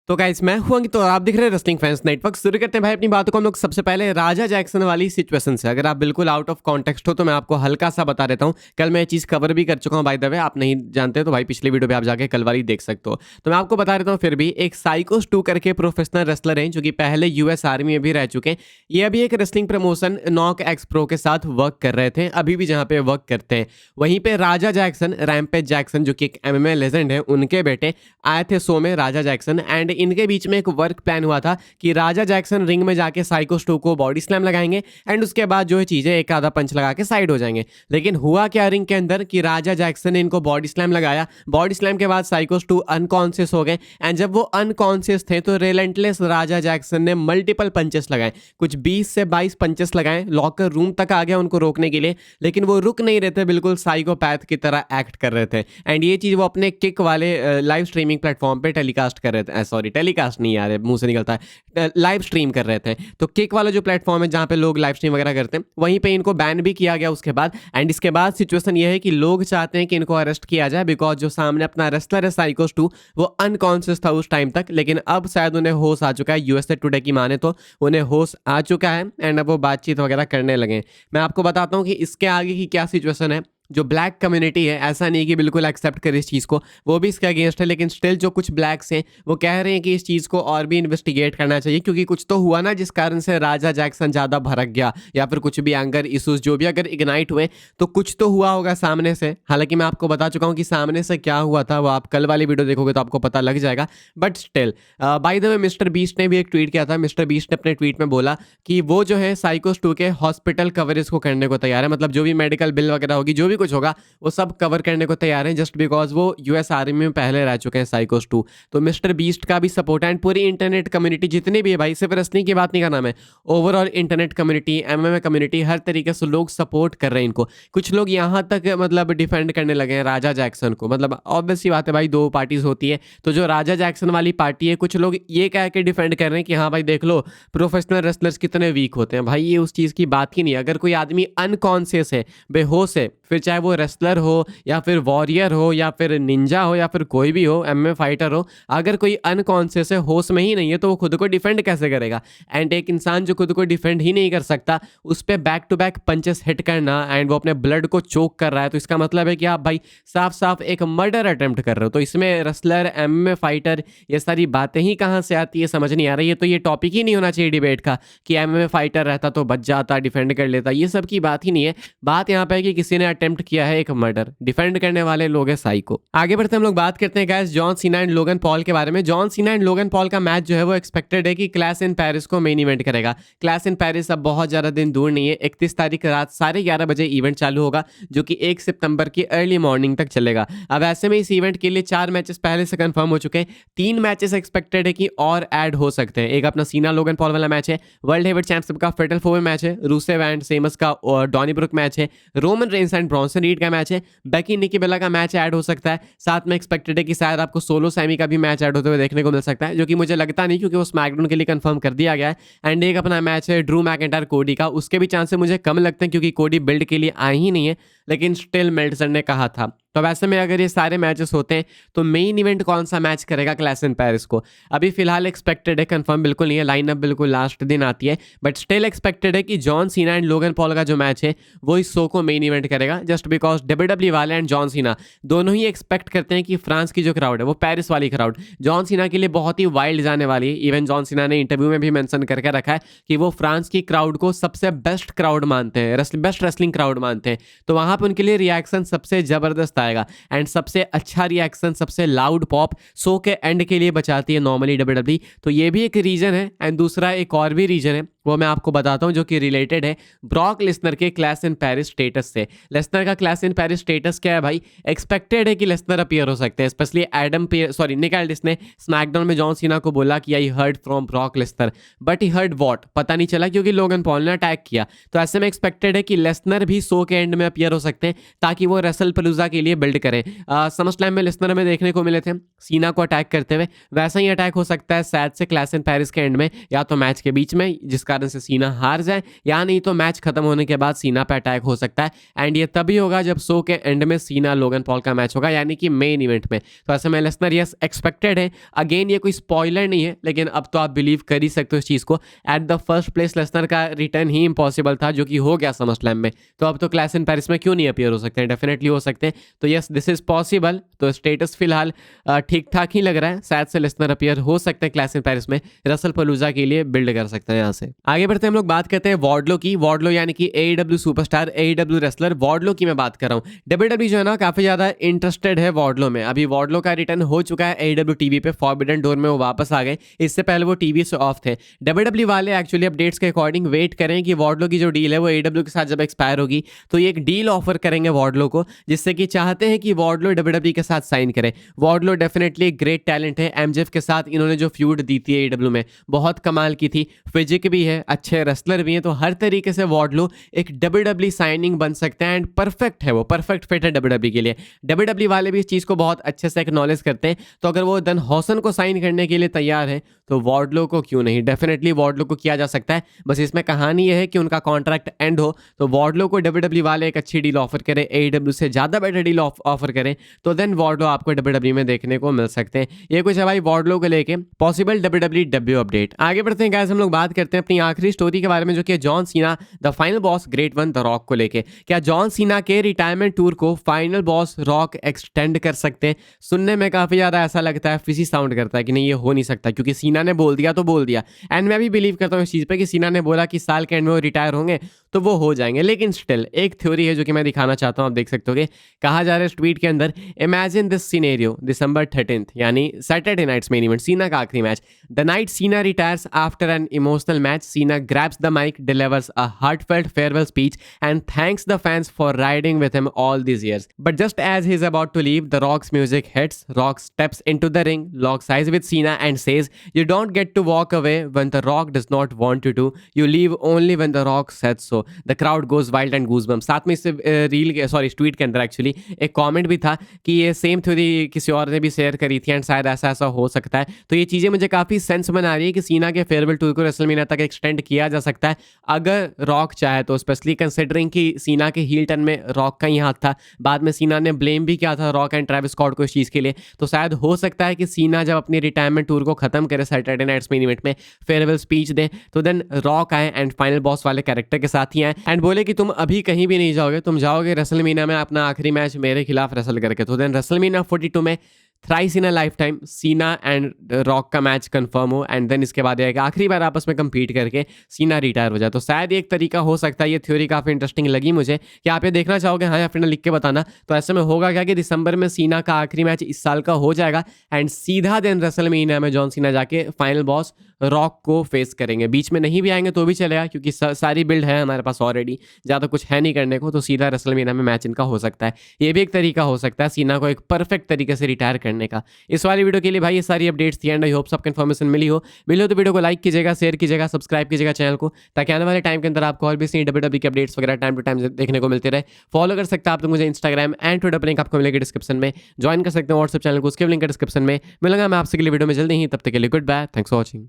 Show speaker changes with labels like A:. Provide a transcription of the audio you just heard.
A: तो गाइस मैं हूं अंकित और आप दिख रहे हैं रेसलिंग फैंस नेटवर्क। शुरू करते हैं भाई अपनी बातों को हम लोग सबसे पहले राजा जैक्सन वाली सिचुएशन से। अगर आप बिल्कुल आउट ऑफ कॉन्टेक्स्ट हो तो मैं आपको हल्का सा बता देता हूं। कल मैं ये चीज़ कवर भी कर चुका हूं बाय द वे, आप नहीं जानते तो भाई पिछली वीडियो पे आप जाके कल वाली देख सकते हो। तो मैं आपको बता देता हूँ फिर भी। एक साइकोस 2 करके प्रोफेशनल रेसलर हैं जो कि पहले यूएस आर्मी में भी रह चुके हैं। ये अभी एक wrestling promotion knock x pro के साथ वर्क कर रहे थे, अभी भी जहाँ पे वर्क करते हैं। वहीं पे राजा जैक्सन, रैम्पेज जैक्सन जो कि एक एमएमए लेजेंड है, उनके बेटे आए थे शो में, राजा जैक्सन। एंड इनके बीच में एक वर्क प्लान हुआ था कि राजा जैक्सन रिंग में जाके साइकोस 2 को बॉडी स्लैम लगाएंगे एंड उसके बाद जो है चीजें एक आधा पंच लगा के साइड हो जाएंगे। लेकिन हुआ क्या रिंग के अंदर कि राजा जैक्सन ने इनको बॉडी स्लैम लगाया। बॉडी स्लैम के बाद साइकोस 2 अनकॉन्शियस हो गए एंड जब वो अनकॉन्शियस थे तो रिलेंटलेस राजा जैक्सन ने मल्टीपल पंचेस लगाए, कुछ 20 से 22 पंचेस लगाए। लॉकर रूम तक आ गया उनको रोकने के लिए, लेकिन वो रुक नहीं रहे थे, बिल्कुल साइकोपैथ की तरह एक्ट कर रहे थे। एंड ये चीज वो अपने किक वाले लाइव स्ट्रीमिंग प्लेटफॉर्म पे टेलीकास्ट कर रहे थे। सॉरी, टेलीकास्ट नहीं यार, मुंह से निकलता है, लाइव स्ट्रीम कर रहे थे। तो किक वाला जो प्लेटफॉर्म है जहाँ पे लोग लाइव स्ट्रीम वगैरह करते हैं, वहीं पे इनको बैन भी किया गया उसके बाद। एंड इसके बाद सिचुएशन ये है कि लोग चाहते हैं कि इनको अरेस्ट किया जाए बिकॉज जो सामने अपना रेसलर है साइकोस 2, वो अनकॉन्शियस था उस टाइम तक, लेकिन अब शायद उन्हें होश आ चुका है। यूएसए टुडे की माने तो उन्हें होश आ चुका है एंड अब वो बातचीत वगैरह करने लगे। मैं आपको बताता हूँ कि इसके आगे की क्या सिचुएशन है। जो ब्लैक कम्युनिटी है, ऐसा नहीं कि बिल्कुल एक्सेप्ट करे इस चीज़ को, वो भी इसके अगेंस्ट है, लेकिन स्टिल जो कुछ ब्लैक्स हैं वो कह रहे हैं कि इस चीज़ को और भी इन्वेस्टिगेट करना चाहिए, क्योंकि कुछ तो हुआ ना जिस कारण से राजा जैक्सन ज़्यादा भड़क गया, या फिर कुछ भी एंगर इशूज जो भी अगर इग्नाइट हुए तो कुछ तो हुआ होगा सामने से। हालांकि मैं आपको बता चुका हूँ कि सामने से क्या हुआ था, वो आप कल वाली वीडियो देखोगे तो आपको पता लग जाएगा। But still by the way mister beast ने भी एक ट्वीट किया था। मिस्टर बीस्ट ने अपने ट्वीट में बोला कि वो जो है साइकोस 2 के हॉस्पिटल कवरेज को करने को तैयार है, मतलब जो भी मेडिकल बिल वगैरह होगी, जो भी कुछ होगा वो सब कवर करने को तैयार हैं, जस्ट बिकॉज वो यूएस आर्मी में पहले रह चुके हैं साइकोस 2। तो मिस्टर बीस्ट का भी सपोर्ट है एंड पूरी इंटरनेट कम्युनिटी जितनी भी है भाई, सिर्फ रेसलिंग की बात नहीं करना मैं, overall internet community, MMA community, हर तरीके से लोग सपोर्ट कर रहे हैं इनको। कुछ लोग यहाँ तक मतलब डिफेंड करने लगे हैं राजा जैक्सन को। मतलब ऑब्वियस सी बात है भाई, दो पार्टीज होती है, तो जो राजा जैक्सन वाली पार्टी है, कुछ लोग ये कह के डिफेंड कर रहे हैं कि हाँ भाई देख लो प्रोफेशनल रेसलर्स कितने वीक होते हैं। भाई ये उस चीज़ की बात ही नहीं है। अगर कोई आदमी अनकॉन्शियस है, बेहोश है, फिर चाहे वो रेसलर हो या फिर वॉरियर हो या फिर निंजा हो या फिर कोई भी हो, एमएमए फाइटर हो, अगर कोई अनकॉन्शियस है, होश में ही नहीं है, तो वो खुद को डिफेंड कैसे करेगा। एंड एक इंसान जो खुद को डिफेंड ही नहीं कर सकता, उस पर back to back punches hit करना एंड वो अपने ब्लड को चोक कर रहा है, तो इसका मतलब है कि आप भाई साफ साफ एक मर्डर अटेम्प्ट कर रहे हो। तो इसमें रेसलर, एमएमए फाइटर, ये सारी बातें ही कहाँ से आती है समझ नहीं आ रही है। तो ये टॉपिक ही नहीं होना चाहिए डिबेट का कि एमएमए फाइटर रहता तो बच जाता, डिफेंड कर लेता, ये सब की बात ही नहीं है। बात यहाँ पे है कि किसी ने अटेम्प्ट किया है एक मर्डर, डिफेंड करने वाले लोग हैं साइको। आगे बढ़ते हम लोग बात करते हैं guys John Cena and Logan Paul के बारे में। John Cena and Logan Paul का मैच जो है वो एक्सपेक्टेड है कि क्लैश इन पेरिस को मेन इवेंट करेगा। क्लैश इन पेरिस अब बहुत ज़्यादा दिन दूर नहीं है, 31 तारीख रात 11:30 बजे इवेंट चालू होगा, जो कि 1 सितंबर की अर्ली मॉर्निंग तक चलेगा। अब ऐसे में इस इवेंट के लिए 4 मैचेस पहले से कंफर्म हो चुके हैं, 3 मैचेस एक्सपेक्टेड है कि और ऐड हो सकते हैं। एक अपना सीना लोगन पॉल वाला मैच है, वर्ल्ड हेवीवेट चैंपियनशिप का फेटल 4 मैच है, रूसेव एंड सेमस का डॉनी ब्रुक मैच है, Roman Reigns and Bronson read का मैच है, बेकी निकी बेला का मैच ऐड हो सकता है। साथ में एक्सपेक्टेड है कि शायद आपको सोलो सैमी का भी मैच ऐड होते हुए देखने को मिल सकता है, जो कि मुझे लगता नहीं क्योंकि वो स्मैकडाउन के लिए कंफर्म कर दिया गया है। एंड एक अपना मैच है ड्रू मैकिंटायर कोडी का, उसके भी चांसेस मुझे कम लगते हैं क्योंकि कोडी बिल्ड के लिए आए ही नहीं है, लेकिन स्टिल मेल्टजर ने कहा था। तो वैसे में अगर ये सारे मैचेस होते हैं तो मेन इवेंट कौन सा मैच करेगा क्लैश इन पेरिस को, अभी फिलहाल एक्सपेक्टेड है, कंफर्म बिल्कुल नहीं है, लाइनअप बिल्कुल लास्ट दिन आती है, बट स्टिल एक्सपेक्टेड है कि John Cena and Logan Paul का जो मैच है वो इस शो को मेन इवेंट करेगा, जस्ट बिकॉज डब्ल्यूडब्ल्यूई वाले एंड जॉन सीना दोनों ही एक्सपेक्ट करते हैं कि फ्रांस की जो क्राउड है वो पेरिस वाली क्राउड जॉन सीना के लिए बहुत ही वाइल्ड जाने वाली है। इवन जॉन सीना ने इंटरव्यू में भी मेंशन करके रखा है कि वो फ्रांस की क्राउड को सबसे बेस्ट क्राउड मानते हैं, बेस्ट रेसलिंग क्राउड मानते हैं, तो वहाँ पर उनके लिए रिएक्शन सबसे ज़बरदस्त आएगा। एंड सबसे अच्छा रिएक्शन, सबसे लाउड पॉप शो के एंड के लिए बचाती है नॉर्मली डब्ल्यूडब्ल्यूई। तो ये भी एक रीजन है एंड दूसरा एक और भी रीजन है, वो मैं आपको बताता हूं, जो कि रिलेटेड है ब्रॉक लेसनर के क्लैश इन पेरिस स्टेटस से। लेसनर का क्लैश इन पेरिस स्टेटस क्या है भाई? एक्सपेक्टेड है कि लेसनर अपीयर हो सकते हैं, स्पेशली निक एल्डिस ने स्मैकडाउन में जॉन सीना को बोला कि I heard from Brock Lesnar, but he heard what पता नहीं चला क्योंकि लोगन पॉल ने अटैक किया। तो ऐसे में एक्सपेक्टेड है कि लेसनर भी शो के एंड में अपीयर हो सकते हैं ताकि वो रेसल पलूजा के लिए बिल्ड करें। समरस्लैम में लेसनर हमें देखने को मिले थे सीना को अटैक करते हुए, वैसा ही अटैक हो सकता है शायद से क्लैश इन पेरिस के एंड में, या तो मैच के बीच में, जिस कारण कारण से सीना हार जाए, या नहीं तो मैच खत्म होने के बाद सीना पे अटैक हो सकता है। एंड ये तभी होगा जब शो के एंड में सीना लोगन पॉल का मैच होगा, यानी कि मेन इवेंट में। तो ऐसे में लेसनर यस एक्सपेक्टेड है। अगेन ये कोई स्पॉइलर नहीं है, लेकिन अब तो आप बिलीव कर ही सकते हो इस चीज़ को। At the first place Lesnar का रिटर्न ही इम्पॉसिबल था, जो कि हो गया समर स्लैम में। तो अब तो क्लैश इन पेरिस में क्यों नहीं अपीयर हो सकते हैं, डेफिनेटली हो सकते हैं। तो यस दिस इज पॉसिबल। तो स्टेटस फिलहाल ठीक ठाक ही लग रहा है, शायद से लेसनर अपीयर हो सकते हैं क्लैश इन पेरिस में, रसल पलूजा के लिए बिल्ड कर सकते हैं। यहाँ से आगे बढ़ते हैं हम लोग, बात करते हैं वार्डलो की। वार्डलो यानी कि AEW सुपरस्टार, AEW रेसलर वार्डलो की मैं बात कर रहा हूँ। WWE जो है ना काफी ज्यादा इंटरेस्टेड है वार्डलो में। अभी वार्डलो का रिटर्न हो चुका है AEW टीवी पे, फॉरबिडन डोर में वो वापस आ गए। इससे पहले वो टीवी से ऑफ थे। WWE वाले एक्चुअली अपडेट्स के अकॉर्डिंग वेट करें कि वार्डलो की जो डील है वो AEW के साथ जब एक्सपायर होगी तो ये एक डील ऑफर करेंगे वार्डलो को, जिससे कि चाहते हैं कि वार्डलो WWE के साथ साइन करे। वार्डलो डेफिनेटली एक ग्रेट टैलेंट है। MJF के साथ इन्होंने जो फ्यूड दी थी AEW में बहुत कमाल की थी, फिजिक भी है, अच्छे रेसलर भी हैं, तो हर तरीके से वार्डलो एक WWE साइनिंग बन सकते हैं। एंड परफेक्ट है, वो परफेक्ट फिट है WWE के लिए। WWE वाले भी इस चीज़ को बहुत अच्छे से एक्नॉलेज करते हैं। तो अगर वो डन हॉसन को साइन करने के लिए तैयार है तो वार्डलो को क्यों नहीं, डेफिनेटली वार्डलो को किया जा सकता है। बस इसमें कहानी यह है कि उनका कॉन्ट्रैक्ट एंड हो तो वार्डलो को WWE वाले एक अच्छी डील ऑफर करें, AEW से ज़्यादा बेटर डील ऑफर करें, तो देन वार्डलो आपको WWE में देखने को मिल सकते हैं। ये कुछ है भाई वार्डलो को लेके पॉसिबल WWE डब्ल्यू अपडेट। आगे बढ़ते हैं गाइस, हम लोग बात करते हैं अपनी आखिरी स्टोरी के बारे में, जो कि John Cena the final boss great one the rock को लेके। क्या जॉन सीना के रिटायरमेंट टूर को फाइनल बॉस रॉक एक्सटेंड कर सकते हैं? सुनने में काफी ज्यादा ऐसा लगता है, फिजी साउंड करता है कि नहीं ये हो नहीं सकता, क्योंकि सीना ने बोल दिया तो बोल दिया। एंड मैं भी बिलीव करता हूँ इस चीज पे कि सीना ने बोला कि साल के एंड में वो रिटायर होंगे तो वो हो जाएंगे। लेकिन स्टिल एक थ्योरी है जो कि मैं दिखाना चाहता हूँ, आप देख सकते हो। कहा जा रहा है इस ट्वीट के अंदर, imagine this scenario December 13th यानी सैटरडे नाइट्स मेन इवेंट, सीना का आखिरी मैच। द नाइट सीना retires after an emotional match, सीना grabs the mic, delivers a heartfelt farewell speech and thanks the fans for riding with him all these years. But just as he's about to leave, The Rock's music hits. Rock steps into the ring, locks eyes with Cena and says, "You don't get to walk away when The Rock does not want you to. You leave only when The Rock says so." The crowd goes wild and goosebumps. साथ में इससे इस tweet के अंदर actually एक comment भी था कि ये सेम थ्योरी किसी और ने भी शेयर करी थी एंड शायद ऐसा ऐसा हो सकता है। तो ये चीज़ें मुझे काफ़ी सेंस बना रही है कि सीना के फेयरवेल टूर को रेसलमेनिया तक एक्सटेंड किया जा सकता है अगर रॉक चाहे तो, स्पेशली कंसिडरिंग कि सीना के हील टर्न में रॉक का ही हाथ था। बाद में सीना ने ब्लेम भी किया था रॉक एंड ट्रेविस स्कॉट को इस चीज़ के लिए। तो शायद हो सकता है कि सीना जब अपनी रिटायरमेंट टूर को खत्म करे सैटरडे नाइट्स मेन इवेंट में फेयरवेल स्पीच दे, तो देन रॉक आए एंड फाइनल बॉस वाले कैरेक्टर के साथ ही आए एंड बोले कि तुम अभी कहीं भी नहीं जाओगे, तुम जाओगे रेसलमेनिया में अपना आखिरी मैच मेरे खिलाफ रेसल करके। तो देन रेसलमेनिया 42 में thrice in a life time सीना एंड रॉक का मैच कंफर्म हो एंड देन इसके बाद आएगा आखिरी बार आपस में compete करके सीना रिटायर हो जाए। तो शायद एक तरीका हो सकता है। ये थ्योरी काफ़ी इंटरेस्टिंग लगी मुझे। क्या आप ये देखना चाहोगे, हाँ या फिर ना, लिख के बताना। तो ऐसे में होगा क्या कि दिसंबर में सीना का आखिरी मैच इस साल का हो जाएगा एंड सीधा दिन रेसलमेनिया में जॉन सीना जाके फाइनल बॉस रॉक को फेस करेंगे। बीच में नहीं भी आएंगे तो भी चलेगा, क्योंकि सारी बिल्ड है हमारे पास ऑलरेडी, ज़्यादा कुछ है नहीं करने को। तो सीधा रेसलमेनिया में मैच इनका हो सकता है। ये भी एक तरीका हो सकता है सीना को एक परफेक्ट तरीके से रिटायर करने का। इस वाली वीडियो के लिए भाई ये सारी अपडेट्स थी एंड आई होप सबको इन्फॉर्मेशन मिली हो तो वीडियो को लाइक कीजिएगा, शेयर कीजिएगा, सब्सक्राइब कीजिएगा चैनल को, ताकि आने वाले टाइम के अंदर आपको और भी WWE के अपडेट्स वगैरह टाइम टू टाइम देखने को मिलते रहे। फॉलो कर सकते हैं आप लोग मुझे इंस्टाग्राम एंड ट्विटर पर, लिंक आपको मिलेगा डिस्क्रिप्शन में। ज्वाइन कर सकते हैं व्हाट्सएप चैनल को, उसके लिंक डिस्क्रिप्शन में। मिलूंगा मैं आपसे के लिए वीडियो में जल्दी ही, तब तक के लिए goodbye, thanks for watching.